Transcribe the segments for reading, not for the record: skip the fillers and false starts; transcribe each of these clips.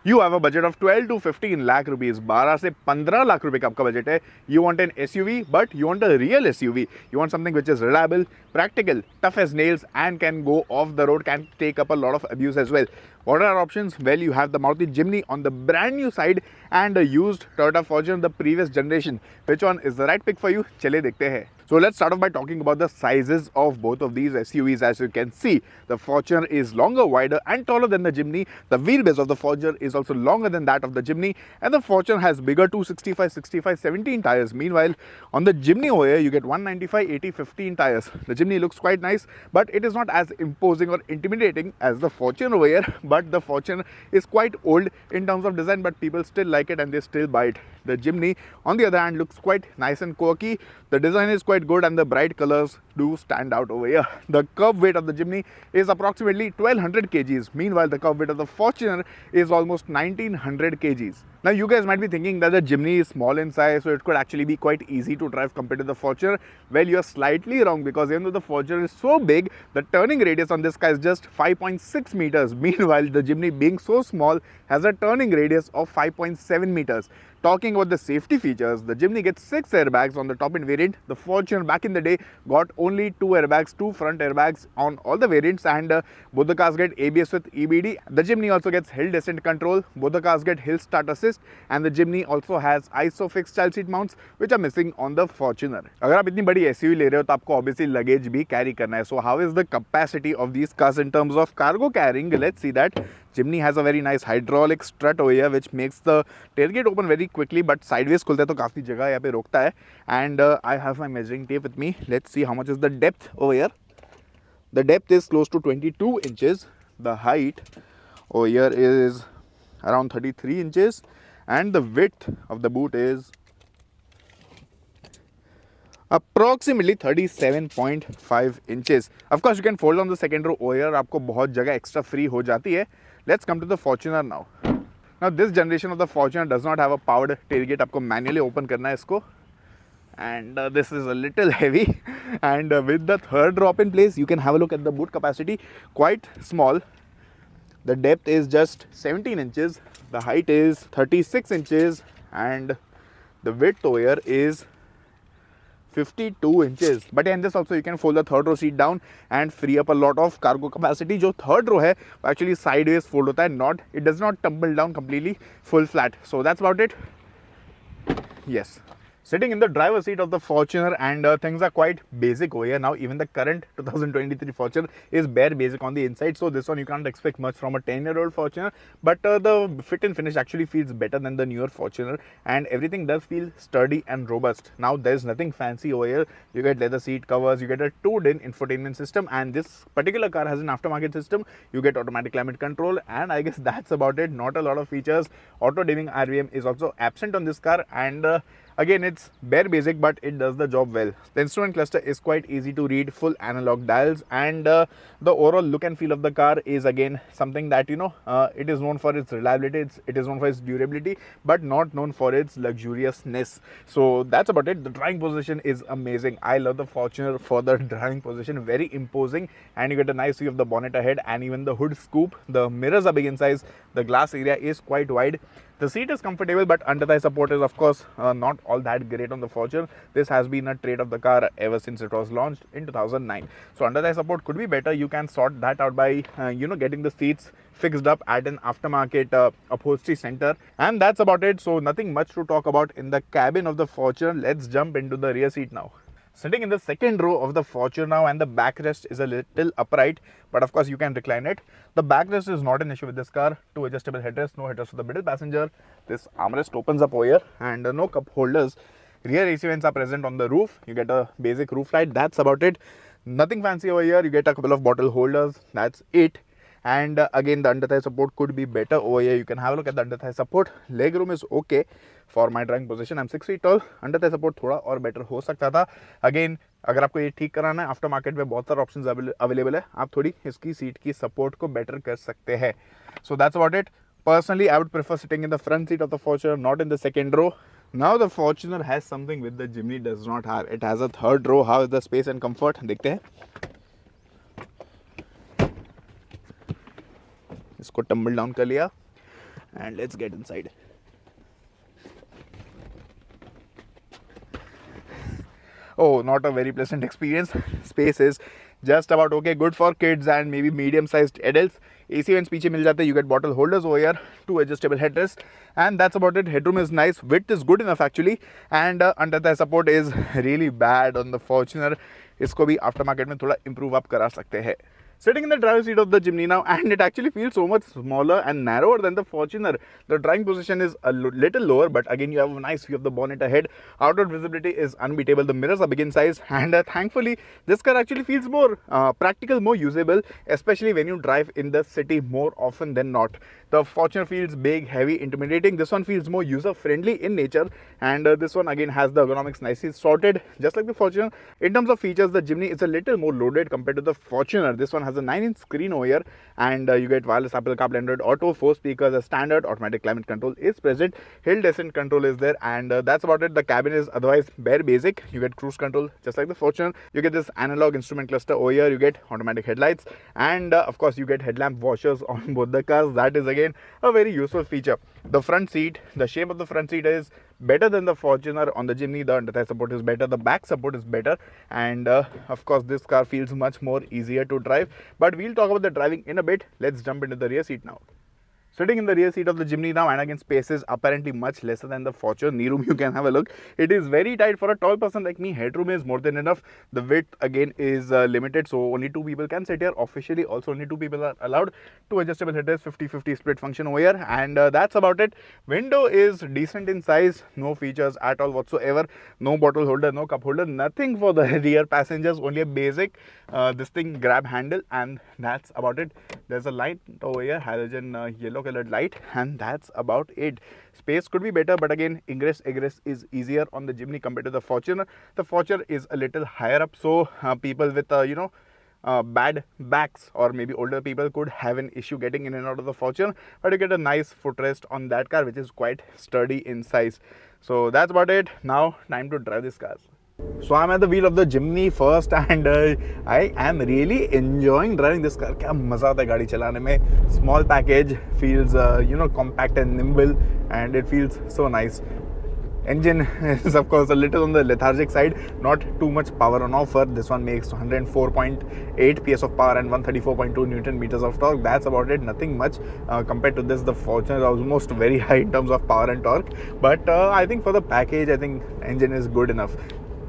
You have a budget of 12 to 15 lakh rupees. 12 से 15 लाख रुपए का आपका बजट है. You want an SUV, but you want a real SUV. You want something which is reliable, practical, tough as nails, and can go off the road, can take up a lot of abuse as well. What are our options? Well, you have the Maruti Jimny on the brand new side and a used Toyota Fortuner the previous generation. Which one is the right pick for you? चलिए देखते हैं. So let's start off by talking about the sizes of both of these SUVs. As you can see, the Fortuner is longer, wider and taller than the Jimny. The wheelbase of the Fortuner is also longer than that of the Jimny, and the Fortuner has bigger 265, 65, 17 tires. Meanwhile, on the Jimny over here, you get 195, 80, 15 tires. The Jimny looks quite nice, but it is not as imposing or intimidating as the Fortuner over here. But the Fortuner is quite old in terms of design, but people still like it and they still buy it. The Jimny, on the other hand, looks quite nice and quirky. The design is quite good and the bright colors do stand out over here. The curb weight of the Jimny is approximately 1200 kgs. Meanwhile, the curb weight of the Fortuner is almost 1900 kgs. Now, you guys might be thinking that the Jimny is small in size, so it could actually be quite easy to drive compared to the Fortuner. Well, you're slightly wrong, because even though the Fortuner is so big, the turning radius on this car is just 5.6 meters. Meanwhile, the Jimny, being so small, has a turning radius of 5.7 meters. Talking about the safety features, the Jimny gets 6 airbags on the top-end variant. The Fortuner back in the day got only 2 airbags, 2 front airbags on all the variants, and both the cars get ABS with EBD. The Jimny also gets hill descent control. Both the cars get hill start assist, and the Jimny also has ISOFIX child seat mounts, which are missing on the Fortuner. अगर आप इतनी बड़ी SUV ले रहे हो तो आपको obviously luggage भी carry करना है. So how is the capacity of these cars in terms of cargo carrying? Let's see that. Jimny has a very nice hydraulic strut over here, which makes the tailgate open very quickly, but sideways खुलता है तो काफ़ी जगह यहाँ पे रोकता है. And I have my measuring tape with me. Let's see how much is the depth over here. The depth is close to 22 inches. The height over here is around 33 inches. And the width of the boot is approximately 37.5 inches. Of course, you can fold on the second row over here. आपको बहुत जगह extra free हो जाती है. Let's come to the Fortuner now. Now, this generation of the Fortuner does not have a powered tailgate. आपको manually open करना है इसको. And this is a little heavy. And with the third drop in place, you can have a look at the boot capacity. Quite small. The depth is just 17 inches. The height is 36 inches. And the width over here is 52 inches. But in this also you can fold the third row seat down and free up a lot of cargo capacity. जो third row है actually sideways fold होता है, not, it does not tumble down completely full flat. So that's about it. Yes. Sitting in the driver's seat of the Fortuner, and things are quite basic over here. Now, even the current 2023 Fortuner is bare basic on the inside. So this one you can't expect much from a 10-year-old Fortuner. But the fit and finish actually feels better than the newer Fortuner. And everything does feel sturdy and robust. Now, there's nothing fancy over here. You get leather seat covers. You get a 2-DIN infotainment system. And this particular car has an aftermarket system. You get automatic climate control. And I guess that's about it. Not a lot of features. Auto-dimming RVM is also absent on this car. And again, it's bare basic, but it does the job well. The instrument cluster is quite easy to read, full analog dials, and the overall look and feel of the car is again something that, you know, it is known for its reliability, it is known for its durability, but not known for its luxuriousness. So that's about it. The driving position is amazing. I love the Fortuner for the driving position, very imposing, and you get a nice view of the bonnet ahead and even the hood scoop. The mirrors are big in size. The glass area is quite wide. The seat is comfortable, but under-thigh support is of course not all that great on the Fortuner. This has been a trait of the car ever since it was launched in 2009. So under-thigh support could be better. You can sort that out by getting the seats fixed up at an aftermarket upholstery center. And that's about it. So nothing much to talk about in the cabin of the Fortuner. Let's jump into the rear seat now. Sitting in the second row of the Fortuner now, and the backrest is a little upright, but of course you can recline it. The backrest is not an issue with this car. 2 adjustable headrests, no headrests for the middle passenger. This armrest opens up over here, and no cup holders. Rear AC vents are present on the roof. You get a basic roof light. That's about it. Nothing fancy over here. You get a couple of bottle holders. That's it. And again, the under-thigh support could be better over here. You can have a look at the under-thigh support. Leg room is okay for my driving position. I'm 6 feet tall. Under-thigh support थोड़ा और better हो सकता था. Again, अगर आपको ये ठीक कराना है, आफ्टर मार्केट में बहुत सारे ऑप्शंस अवेलेबल है. आप थोड़ी इसकी सीट की सपोर्ट को बेटर कर सकते हैं. So that's about it. Personally, I would prefer sitting in the front seat of the Fortuner, not in the second row. Now the Fortuner has something which the Jimny does not have. It has a third row. How is the space and comfort? देखते हैं. इसको tumble down कर लिया, and let's get inside. Oh, not a very pleasant experience. Space is just about okay, good for kids and maybe medium-sized adults. AC vents पीछे मिल जाते हैं. You get bottle holders over here, 2 adjustable headrests, and that's about it. Headroom is nice, width is good enough actually, and under thigh support is really bad on the Fortuner. इसको भी aftermarket में थोड़ा improve up करा सकते हैं. Sitting in the driver's seat of the Jimny now, and it actually feels so much smaller and narrower than the Fortuner. The driving position is a little lower, but again you have a nice view of the bonnet ahead. Outdoor visibility is unbeatable. The mirrors are big in size, and thankfully this car actually feels more practical, more usable, especially when you drive in the city more often than not. The Fortuner feels big, heavy, intimidating. This one feels more user-friendly in nature, and this one again has the ergonomics nicely sorted, just like the Fortuner. In terms of features, the Jimny is a little more loaded compared to the Fortuner. This one has a 9-inch screen over here, and you get wireless Apple CarPlay, Android Auto, 4 speakers, a standard automatic climate control is present, hill descent control is there, and that's about it. The cabin is otherwise bare basic. You get cruise control just like the Fortuner. You get this analog instrument cluster over here. You get automatic headlights, and of course you get headlamp washers on both the cars. That is again a very useful feature. The front seat, the shape of the front seat is better than the Fortuner. On the Jimny, the under thigh support is better, the back support is better, and of course this car feels much more easier to drive. But we'll talk about the driving in a bit. Let's jump into the rear seat now. Sitting in the rear seat of the Jimny now, and again space is apparently much lesser than the Fortuner. Knee room, you can have a look. It is very tight for a tall person like me. Headroom is more than enough. The width again is limited, so only 2 people can sit here. Officially also only 2 people are allowed. 2 adjustable headrests, 50-50 split function over here, and that's about it. Window is decent in size. No features at all whatsoever. No bottle holder, no cup holder, nothing for the rear passengers. Only a basic this thing grab handle, and that's about it. There's a light over here, halogen yellow colored light, and that's about it. Space could be better, but again ingress egress is easier on the Jimny compared to the Fortuner. The Fortuner is a little higher up, so people with bad backs or maybe older people could have an issue getting in and out of the Fortuner, but you get a nice footrest on that car which is quite sturdy in size. So that's about it. Now time to drive this car. So I'm at the wheel of the Jimny first, and I am really enjoying driving this car. क्या मजा आता है गाड़ी चलाने में. Small package, feels compact and nimble, and it feels so nice. Engine is of course a little on the lethargic side, not too much power on offer. This one makes 104.8 PS of power and 134.2 Newton meters of torque. That's about it, nothing much compared to this. The Fortuner is almost very high in terms of power and torque, but I think for the package, I think engine is good enough.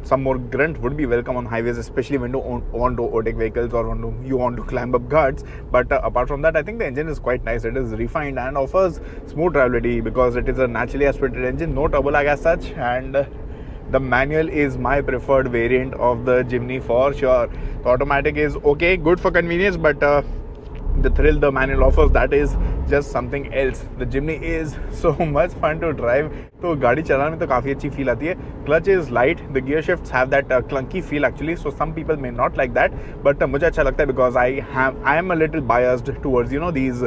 Some more grunt would be welcome on highways, especially when you want to overtake vehicles or you want to climb up guards. But apart from that, I think the engine is quite nice. It is refined and offers smooth drivability because it is a naturally aspirated engine, no turbo lag as such, and the manual is my preferred variant of the Jimny for sure. The automatic is okay, good for convenience, but the thrill the manual offers, that is just something else. The Jimny is so much fun to drive. तो गाड़ी चलाने में तो काफ़ी अच्छी feel आती है. Clutch is light. The gear shifts have that clunky feel actually. So some people may not like that, but मुझे अच्छा लगता है because I am a little biased towards these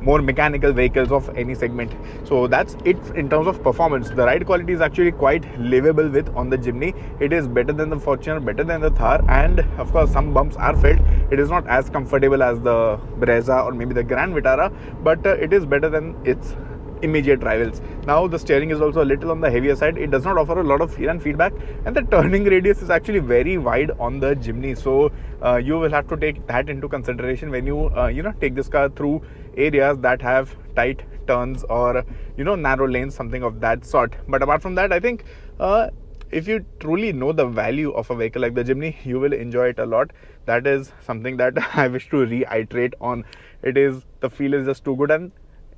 more mechanical vehicles of any segment. So that's it in terms of performance. The ride quality is actually quite livable with on the Jimny. It is better than the Fortuner, better than the Thar, and of course some bumps are felt. It is not as comfortable as the Brezza or maybe the Grand Vitara, but it is better than its immediate rivals. Now the steering is also a little on the heavier side. It does not offer a lot of feel and feedback, and the turning radius is actually very wide on the Jimny, so you will have to take that into consideration when you take this car through areas that have tight turns or narrow lanes, something of that sort. But apart from that, I think if you truly know the value of a vehicle like the Jimny, you will enjoy it a lot. That is something that I wish to reiterate on. The feel is just too good, and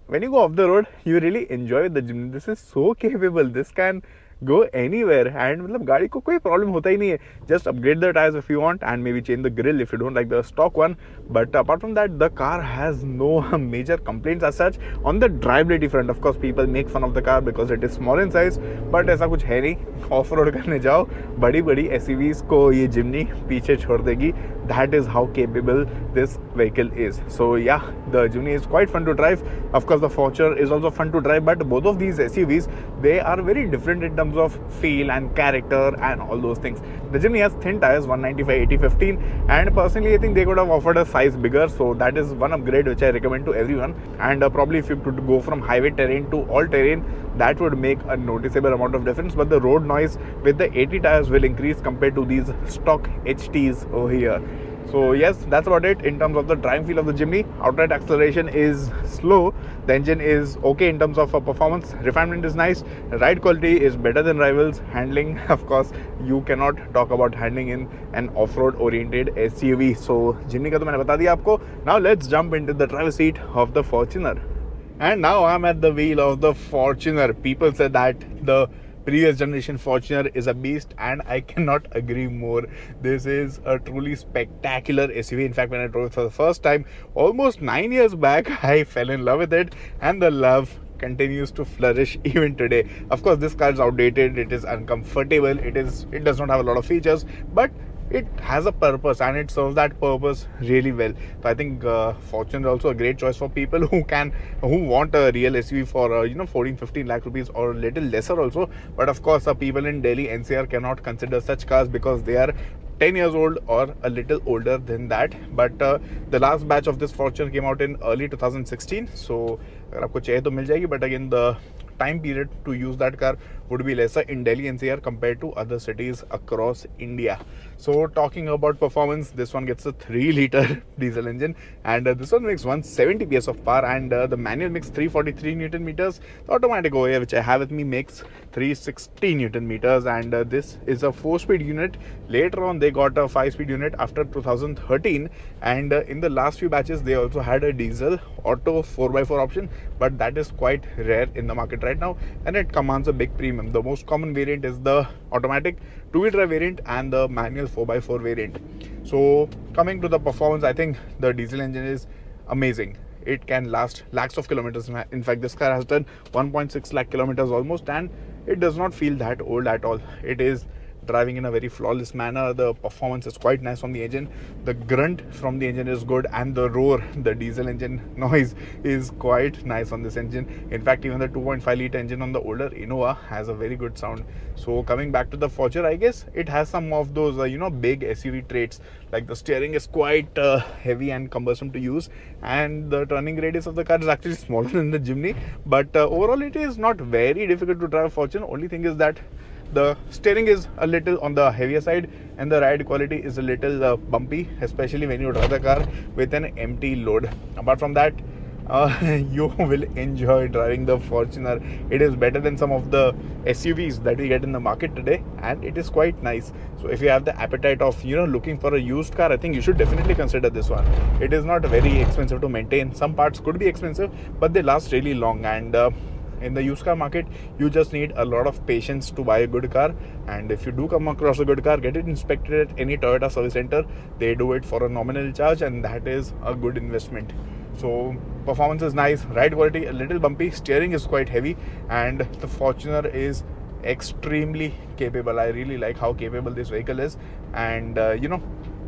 when you go off the road, you really enjoy the Jimny. This is so capable. This can go anywhere, and मतलब गाड़ी को कोई problem होता ही नहीं है. Just upgrade the tires if you want, and maybe change the grill if you don't like the stock one. But apart from that, the car has no major complaints as such. On the drivability front, of course, people make fun of the car because it is small in size, but ऐसा कुछ है नहीं. Off road करने जाओ, बड़ी बड़ी SUVs को ये Jimny पीछे छोड़ देगी. that is how capable this vehicle is. So yeah, the Jimny is quite fun to drive. Of course, the Fortuner is also fun to drive, but both of these SUVs, they are very different in terms of feel and character and all those things. The Jimny has thin tires, 195/80/15, and personally I think they could have offered a size bigger, so that is one upgrade which I recommend to everyone. And probably if you could go from highway terrain to all terrain, that would make a noticeable amount of difference. But the road noise with the 80 tires will increase compared to these stock HTs over here. So yes, that's about it in terms of the driving feel of the Jimny. Outright acceleration is slow. The engine is okay in terms of performance. Refinement is nice. Ride quality is better than rivals. Handling, of course, you cannot talk about handling in an off-road oriented SUV. So Jimny का तो मैंने बता दिया आपको. Now let's jump into the driver's seat of the Fortuner. And now I'm at the wheel of the Fortuner. People said that the previous generation Fortuner is a beast, and I cannot agree more. This is a truly spectacular SUV. In fact, when I drove it for the first time almost 9 years back, I fell in love with it, and the love continues to flourish even today. Of course, this car is outdated, it is uncomfortable, it does not have a lot of features, but it has a purpose and it serves that purpose really well. So I think Fortuner is also a great choice for people who want a real SUV for 14-15 lakh rupees or a little lesser also. But of course, people in Delhi NCR cannot consider such cars because they are 10 years old or a little older than that. But the last batch of this Fortuner came out in early 2016, so अगर आपको चाहिए तो मिल जाएगी. But again, the time period to use that car would be lesser in Delhi NCR compared to other cities across India. So talking about performance, this one gets a 3-liter diesel engine, and this one makes 170 PS of power, and the manual makes 343 Newton meters. The automatic over here, which I have with me, makes 360 Newton meters, and this is a 4-speed unit. Later on, they got a 5-speed unit after 2013, and in the last few batches, they also had a diesel auto 4x4 option, but that is quite rare in the market right now, and it commands a big premium. The most common variant is the automatic 2-wheel drive variant and the manual 4x4 variant. So coming to the performance, I think the diesel engine is amazing. It can last lakhs of kilometers. In fact, this car has done 1.6 lakh kilometers almost, and it does not feel that old at all. It is driving in a very flawless manner. The performance is quite nice from the engine. The grunt from the engine is good, and the roar, the diesel engine noise, is quite nice on this engine. In fact, even the 2.5-liter engine on the older Innova has a very good sound. So coming back to the Fortuner, I guess it has some of those big SUV traits, like the steering is quite heavy and cumbersome to use, and the turning radius of the car is actually smaller than the Jimny. But overall, it is not very difficult to drive Fortuner. Only thing is that the steering is a little on the heavier side, and the ride quality is a little bumpy, especially when you drive the car with an empty load. Apart from that, you will enjoy driving the Fortuner. It is better than some of the SUVs that we get in the market today, and it is quite nice. So if you have the appetite of looking for a used car, I think you should definitely consider this one. It is not very expensive to maintain. Some parts could be expensive, but they last really long, and in the used car market, you just need a lot of patience to buy a good car. And if you do come across a good car, get it inspected at any Toyota service center. They do it for a nominal charge, and that is a good investment. So performance is nice, ride quality a little bumpy, steering is quite heavy, and the Fortuner is extremely capable. I really like how capable this vehicle is, and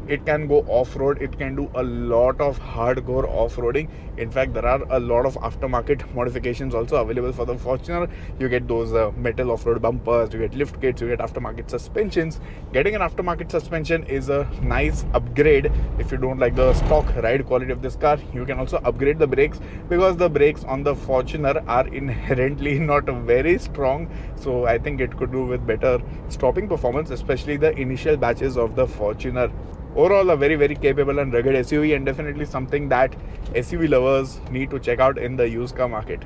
it can go off-road. It can do a lot of hardcore off-roading. In fact, there are a lot of aftermarket modifications also available for the Fortuner. You get those metal off-road bumpers, you get lift kits, you get aftermarket suspensions. Getting an aftermarket suspension is a nice upgrade. If you don't like the stock ride quality of this car, you can also upgrade the brakes, because the brakes on the Fortuner are inherently not very strong. So I think it could do with better stopping performance, especially the initial batches of the Fortuner. Overall, a very, very capable and rugged SUV, and definitely something that SUV lovers need to check out in the used car market.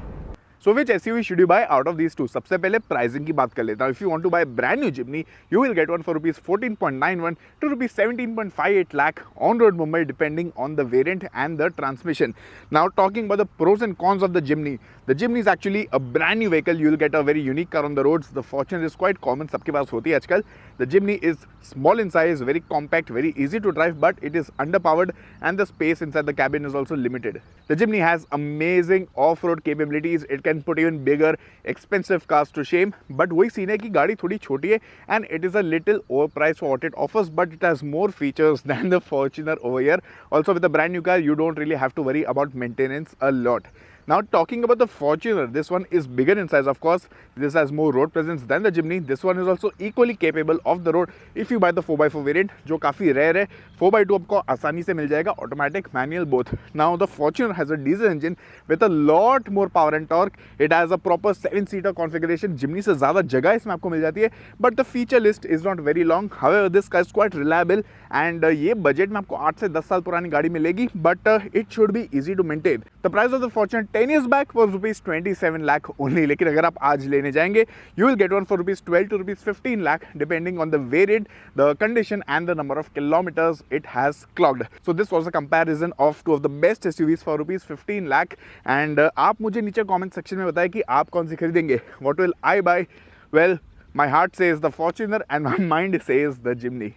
So which SUV should you buy out of these two? सबसे पहले pricing की बात कर लेता हूँ. If you want to buy a brand new Jimny, you will get one for rupees 14.91 to rupees 17.58 lakh on road Mumbai, depending on the variant and the transmission. Now talking about the pros and cons of the Jimny. The Jimny is actually a brand new vehicle. You will get a very unique car on the roads. The Fortuner is quite common, सबके पास होती है आजकल. The Jimny is small in size, very compact, very easy to drive, but it is underpowered, and the space inside the cabin is also limited. The Jimny has amazing off-road capabilities. It can put even bigger expensive cars to shame. But वही scene है कि गाड़ी थोड़ी छोटी है and it is a little overpriced for what it offers, but it has more features than the Fortuner over here. Also with a brand new car, you don't really have to worry about maintenance a lot. Now talking about the Fortuner, this one is bigger in size. Of course, this has more road presence than the Jimny. This one is also equally capable of the road if you buy the 4x4 variant, जो काफ़ी rare है. 4x2 आपको आसानी से मिल जाएगा, automatic, manual both. Now the Fortuner has a diesel engine with a lot more power and torque. It has a proper 7-seater configuration. Jimny से ज़्यादा जगह इसमें आपको मिल जाती है, but the feature list is not very long. However, this car is quite reliable and ये budget में आपको 8 से 10 साल पुरानी गाड़ी मिलेगी, but it should be easy to maintain. The price of the Fortuner 10 years back was rupees 27 lakh only. लेकिन अगर आप आज लेने जाएंगे, you will get one for rupees 12 to rupees 15 lakh depending on the variant, the condition and the number of kilometers it has clocked. So this was a comparison of two of the best SUVs for rupees 15 lakh. And आप मुझे नीचे comment section में बताएं कि आप कौन सी खरीदेंगे. What will I buy? Well, my heart says the Fortuner and my mind says the Jimny.